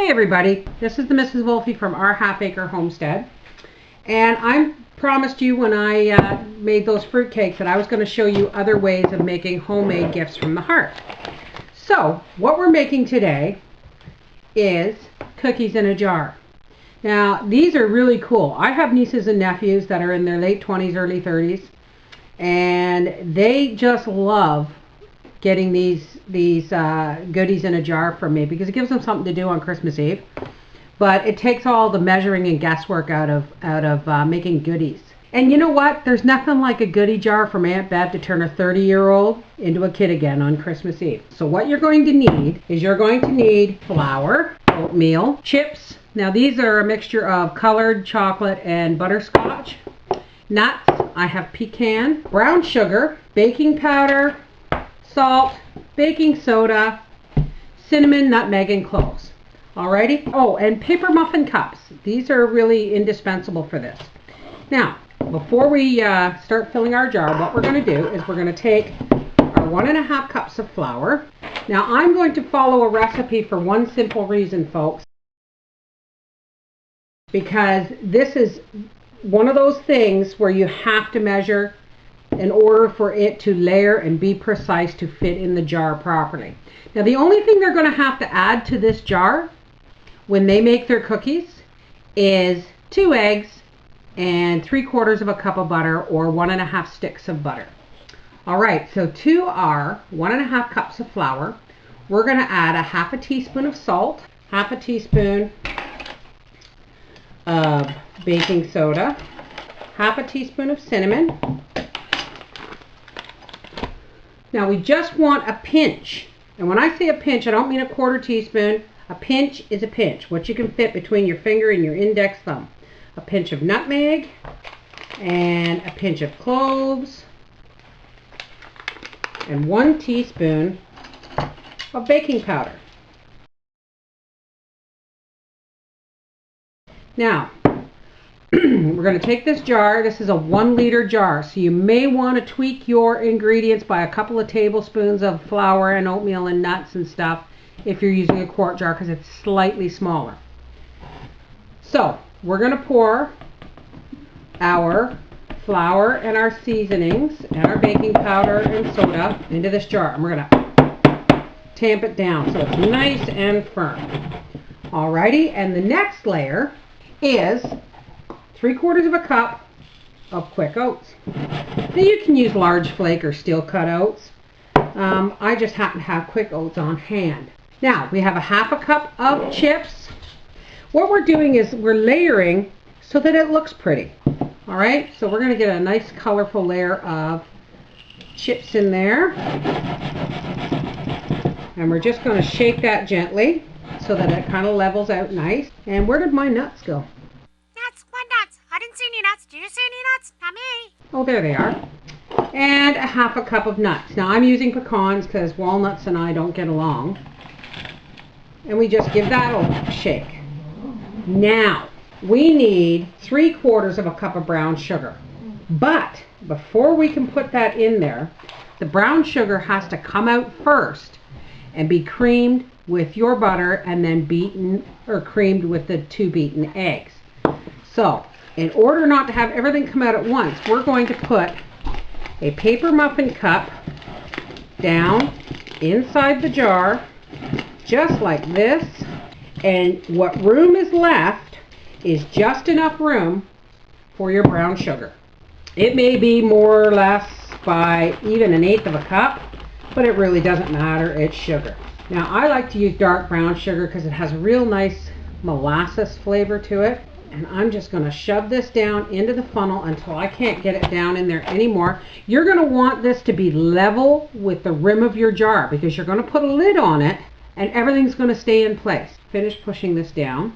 Hey everybody, this is the Mrs. Wolfie from our Half Acre Homestead, and I promised you when I made those fruit cakes that I was going to show you other ways of making homemade gifts from the heart. So what we're making today is cookies in a jar. Now these are really cool. I have nieces and nephews that are in their late 20s, early 30s, and they just love getting these goodies in a jar from me because it gives them something to do on Christmas Eve. But it takes all the measuring and guesswork out of making goodies. And you know what? There's nothing like a goodie jar from Aunt Bev to turn a 30-year-old into a kid again on Christmas Eve. So what you're going to need is you're going to need flour, oatmeal, chips. Now these are a mixture of colored chocolate and butterscotch. Nuts, I have pecan, brown sugar, baking powder, salt, baking soda, cinnamon, nutmeg, and cloves. Alrighty? Oh, and paper muffin cups. These are really indispensable for this. Now, before we start filling our jar, what we're going to do is we're going to take our 1.5 cups of flour. Now, I'm going to follow a recipe for one simple reason, folks, because this is one of those things where you have to measure in order for it to layer and be precise to fit in the jar properly. Now the only thing they're going to have to add to this jar when they make their cookies is 2 eggs and 3/4 cup of butter or 1.5 sticks of butter. Alright, so to our 1.5 cups of flour, we're going to add a 1/2 teaspoon of salt, 1/2 teaspoon of baking soda, 1/2 teaspoon of cinnamon. Now we just want a pinch, and when I say a pinch, I don't mean a 1/4 teaspoon. A pinch is a pinch, what you can fit between your finger and your index thumb. A pinch of nutmeg, and a pinch of cloves, and 1 teaspoon of baking powder. Now, we're going to take this jar. This is a 1-liter jar, so you may want to tweak your ingredients by a couple of tablespoons of flour and oatmeal and nuts and stuff if you're using a quart jar because it's slightly smaller. So we're going to pour our flour and our seasonings and our baking powder and soda into this jar, and we're going to tamp it down so it's nice and firm. Alrighty, and the next layer is 3/4 cup of quick oats. Now you can use large flake or steel cut oats. I just happen to have quick oats on hand. Now we have a 1/2 cup of chips. What we're doing is we're layering so that it looks pretty. Alright, so we're going to get a nice colorful layer of chips in there. And we're just going to shake that gently so that it kind of levels out nice. And where did my nuts go? What nuts? I didn't see any nuts. Do you see any nuts? Not me. Oh, there they are. And a 1/2 cup of nuts. Now I'm using pecans because walnuts and I don't get along. And we just give that a shake. Now we need 3/4 cup of brown sugar. But before we can put that in there, the brown sugar has to come out first and be creamed with your butter and then beaten or creamed with the 2 beaten eggs. So, in order not to have everything come out at once, we're going to put a paper muffin cup down inside the jar, just like this, and what room is left is just enough room for your brown sugar. It may be more or less by even 1/8 cup, but it really doesn't matter, it's sugar. Now, I like to use dark brown sugar because it has a real nice molasses flavor to it. And I'm just going to shove this down into the funnel until I can't get it down in there anymore. You're going to want this to be level with the rim of your jar because you're going to put a lid on it and everything's going to stay in place. Finish pushing this down.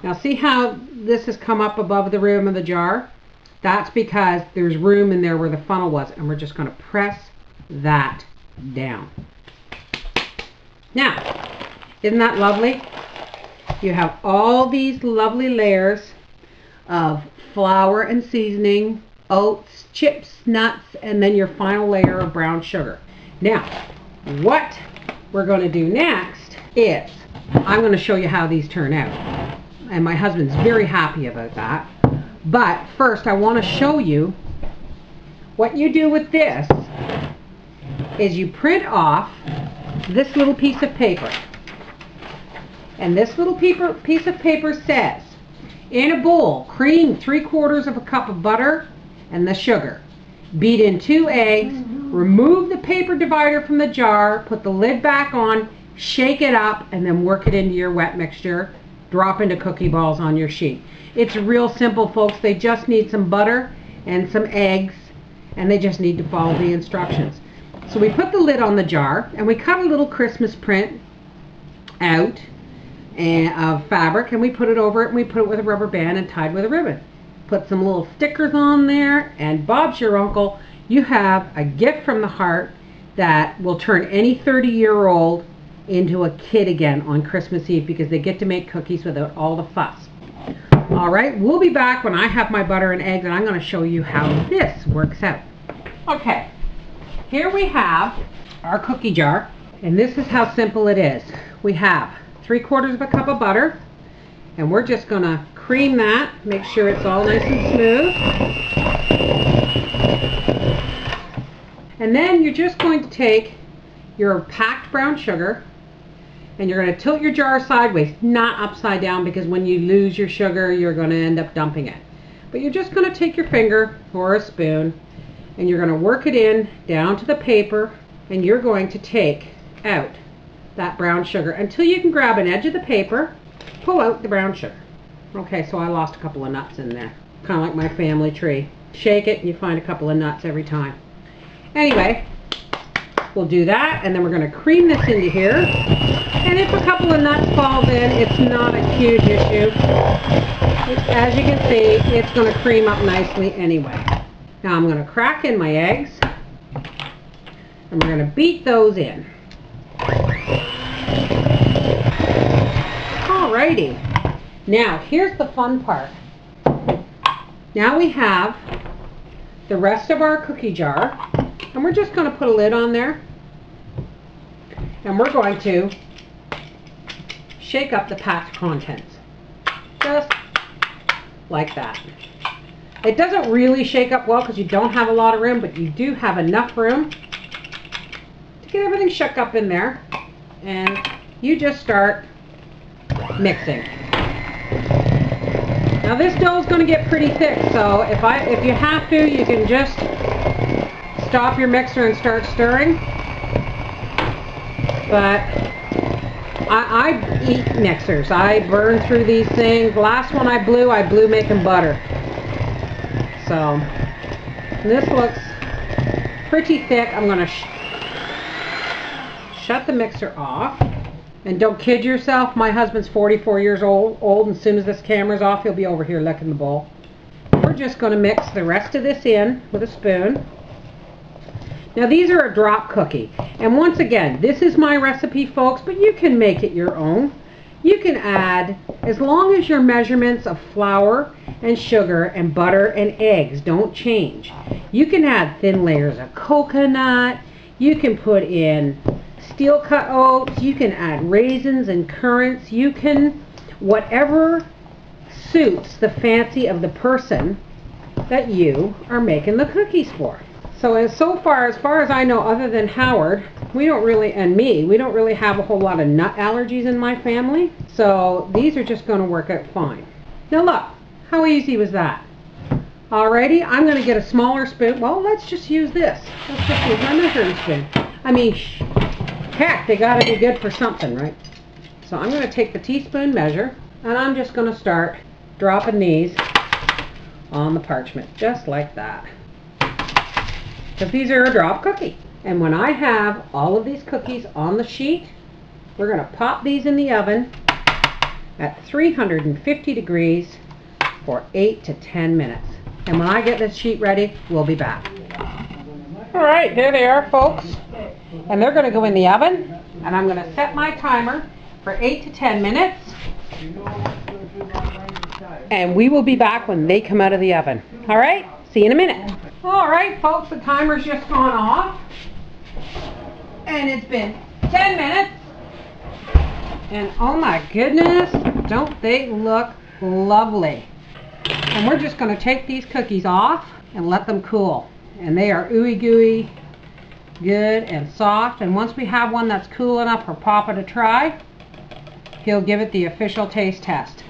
Now see how this has come up above the rim of the jar? That's because there's room in there where the funnel was, and we're just going to press that down. Now, isn't that lovely? You have all these lovely layers of flour and seasoning, oats, chips, nuts, and then your final layer of brown sugar. Now, what we're going to do next is I'm going to show you how these turn out. And my husband's very happy about that. But first I want to show you what you do with this is you print off this little piece of paper. And this little piece of paper says, in a bowl, cream 3/4 of a cup of butter and the sugar. Beat in 2 eggs, remove the paper divider from the jar, put the lid back on, shake it up, and then work it into your wet mixture. Drop into cookie balls on your sheet. It's real simple, folks. They just need some butter and some eggs, and they just need to follow the instructions. So we put the lid on the jar, and we cut a little Christmas print out of fabric, and we put it over it, and we put it with a rubber band and tied with a ribbon. Put some little stickers on there, and Bob's your uncle. You have a gift from the heart that will turn any 30-year-old into a kid again on Christmas Eve, because they get to make cookies without all the fuss. All right, we'll be back when I have my butter and eggs, and I'm going to show you how this works out. Okay, here we have our cookie jar, and this is how simple it is. We have 3/4 of a cup of butter, and we're just going to cream that, make sure it's all nice and smooth. And then you're just going to take your packed brown sugar, and you're going to tilt your jar sideways, not upside down, because when you lose your sugar, you're going to end up dumping it. But you're just going to take your finger or a spoon, and you're going to work it in down to the paper, and you're going to take out that brown sugar until you can grab an edge of the paper, pull out the brown sugar. Okay, so I lost a couple of nuts in there, kind of like my family tree. Shake it, and you find a couple of nuts every time. Anyway, we'll do that, and then we're going to cream this into here. And if a couple of nuts falls in, it's not a huge issue. As you can see, it's going to cream up nicely anyway. Now I'm going to crack in my eggs, and we're going to beat those in. Alrighty. Now here's the fun part. Now we have the rest of our cookie jar, and we're just going to put a lid on there, and we're going to shake up the packed contents, just like that. It doesn't really shake up well because you don't have a lot of room, but you do have enough room to get everything shook up in there, and you just start mixing. Now this dough is going to get pretty thick, so if you have to, you can just stop your mixer and start stirring. But I eat mixers. I burn through these things. The last one I blew making butter. So this looks pretty thick. I'm going to shut the mixer off. And don't kid yourself, my husband's 44 years old, and as soon as this camera's off, he'll be over here licking the bowl. We're just going to mix the rest of this in with a spoon. Now these are a drop cookie, and once again, this is my recipe, folks, but you can make it your own. You can add, as long as your measurements of flour and sugar and butter and eggs don't change. You can add thin layers of coconut, you can put in steel cut oats, you can add raisins and currants, you can, whatever suits the fancy of the person that you are making the cookies for. So as far as I know, other than Howard, we don't really have a whole lot of nut allergies in my family. So these are just going to work out fine. Now look, how easy was that? Alrighty, I'm going to get a smaller spoon. Well, let's just use this. Let's just use my measuring spoon. I mean, heck, they got to be good for something, right? So I'm going to take the teaspoon measure, and I'm just going to start dropping these on the parchment, just like that. Because these are a drop cookie. And when I have all of these cookies on the sheet, we're going to pop these in the oven at 350 degrees for 8 to 10 minutes. And when I get this sheet ready, we'll be back. All right, there they are, folks. And they're going to go in the oven, and I'm going to set my timer for 8 to 10 minutes. And we will be back when they come out of the oven. All right, see you in a minute. All right, folks, the timer's just gone off. And it's been 10 minutes. And oh my goodness, don't they look lovely. And we're just going to take these cookies off and let them cool. And they are ooey gooey, good and soft. And once we have one that's cool enough for Papa to try, he'll give it the official taste test.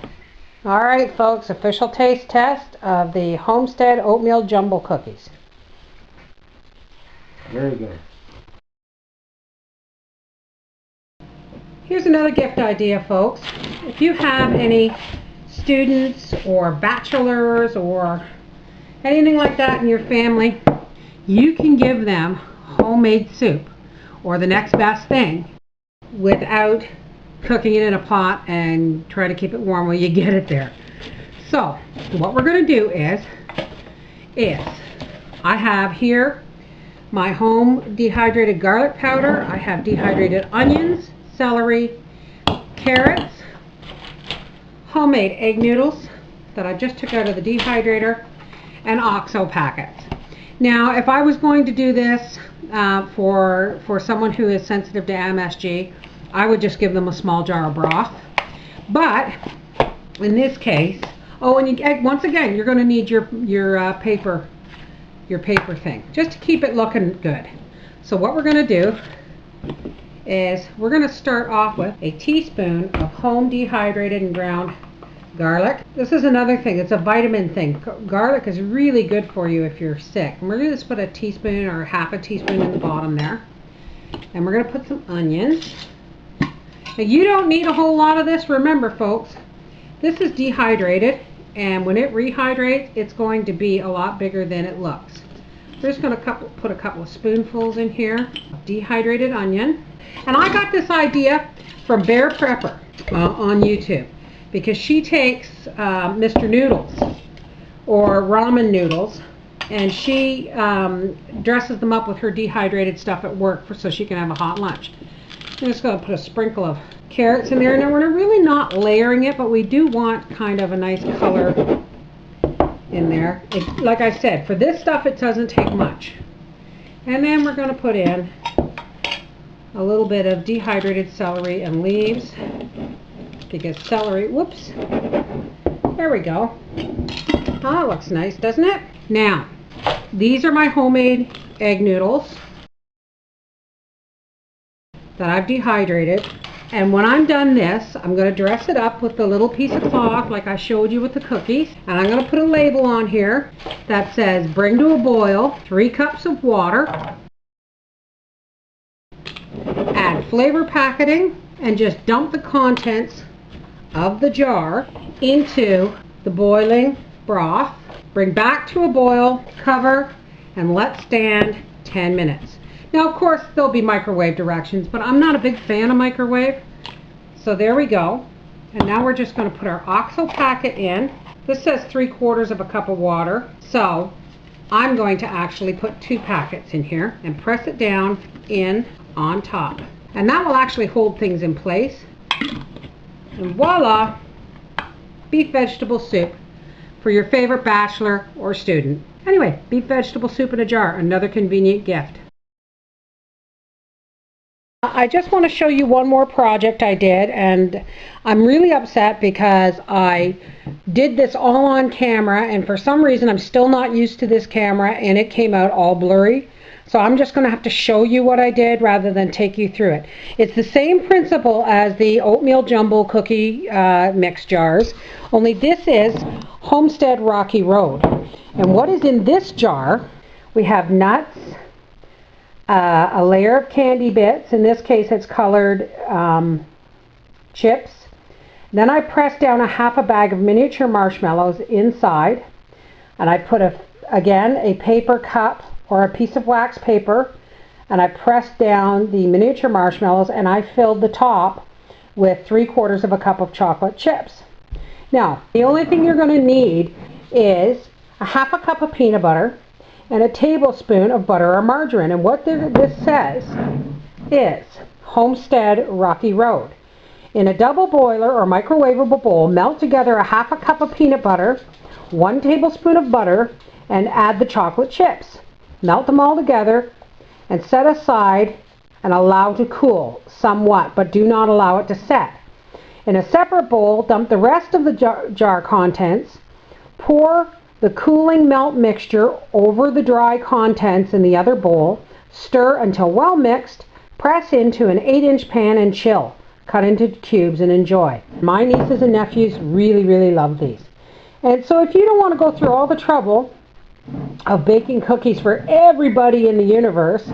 All right, folks, official taste test of the Homestead Oatmeal Jumbo Cookies. Very good. Here's another gift idea, folks. If you have any students or bachelors or anything like that in your family, you can give them homemade soup or the next best thing without cooking it in a pot and try to keep it warm while you get it there. So what we're going to do is I have here my home dehydrated garlic powder. I have dehydrated onions, celery, carrots, homemade egg noodles that I just took out of the dehydrator, and OXO packets. Now, if I was going to do this for someone who is sensitive to MSG, I would just give them a small jar of broth. But in this case, oh, and once again, you're going to need your paper thing just to keep it looking good. So what we're going to do is we're going to start off with a teaspoon of home dehydrated and ground garlic. This is another thing, it's a vitamin thing. Garlic is really good for you if you're sick. And we're going to just put a teaspoon or half a teaspoon in the bottom there. And we're going to put some onions. Now you don't need a whole lot of this. Remember, folks, this is dehydrated, and when it rehydrates, it's going to be a lot bigger than it looks. We're just going to put a couple of spoonfuls in here of dehydrated onion. And I got this idea from Bear Prepper on YouTube, because she takes Mr. Noodles or ramen noodles, and she dresses them up with her dehydrated stuff at work so she can have a hot lunch. I'm just going to put a sprinkle of carrots in there. Now we're really not layering it, but we do want kind of a nice color in there. Like I said, for this stuff it doesn't take much. And then we're going to put in a little bit of dehydrated celery and leaves, because celery, whoops, there we go. Oh, that looks nice, doesn't it? Now, these are my homemade egg noodles that I've dehydrated, and when I'm done this, I'm going to dress it up with the little piece of cloth like I showed you with the cookies, and I'm going to put a label on here that says bring to a boil 3 cups of water, add flavor packaging, and just dump the contents of the jar into the boiling broth. Bring back to a boil, cover, and let stand 10 minutes. Now, of course, there'll be microwave directions, but I'm not a big fan of microwave. So there we go. And now we're just going to put our OXO packet in. This says 3/4 of a cup of water. So I'm going to actually put 2 packets in here and press it down in on top. And that will actually hold things in place. And voila, beef vegetable soup for your favorite bachelor or student. Anyway, beef vegetable soup in a jar, another convenient gift. I just want to show you one more project I did, and I'm really upset because I did this all on camera, and for some reason I'm still not used to this camera and it came out all blurry. So I'm just going to have to show you what I did rather than take you through it. It's the same principle as the oatmeal jumbo cookie mix jars, only this is Homestead Rocky Road. And what is in this jar, we have nuts, a layer of candy bits, in this case it's colored chips. Then I pressed down a half a bag of miniature marshmallows inside, and I put again a paper cup or a piece of wax paper, and I pressed down the miniature marshmallows, and I filled the top with 3/4 of a cup of chocolate chips. Now, the only thing you're going to need is a half a cup of peanut butter and a tablespoon of butter or margarine. And what this says is Homestead Rocky Road. In a double boiler or microwavable bowl, melt together a half a cup of peanut butter, 1 tablespoon of butter, and add the chocolate chips. Melt them all together and set aside and allow to cool somewhat, but do not allow it to set. In a separate bowl, dump the rest of the jar contents. Pour the cooling melt mixture over the dry contents in the other bowl. Stir until well mixed. Press into an 8-inch pan and chill. Cut into cubes and enjoy. My nieces and nephews really, really love these. And so if you don't want to go through all the trouble of baking cookies for everybody in the universe,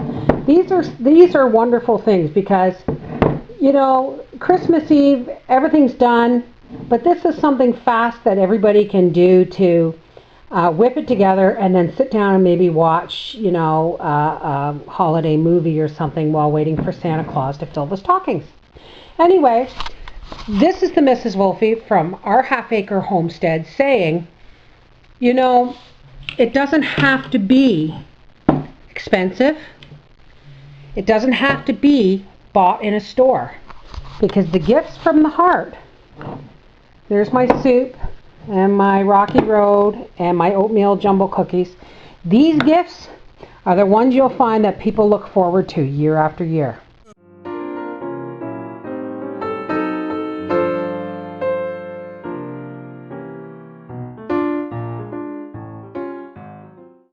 these are wonderful things because, you know, Christmas Eve, everything's done, but this is something fast that everybody can do to whip it together and then sit down and maybe watch, you know, a holiday movie or something while waiting for Santa Claus to fill the stockings. Anyway, this is the Mrs. Wolfie from our half-acre homestead saying, you know, it doesn't have to be expensive. It doesn't have to be bought in a store, because the gifts from the heart, there's my soup and my Rocky Road and my oatmeal jumbo cookies. These gifts are the ones you'll find that people look forward to year after year.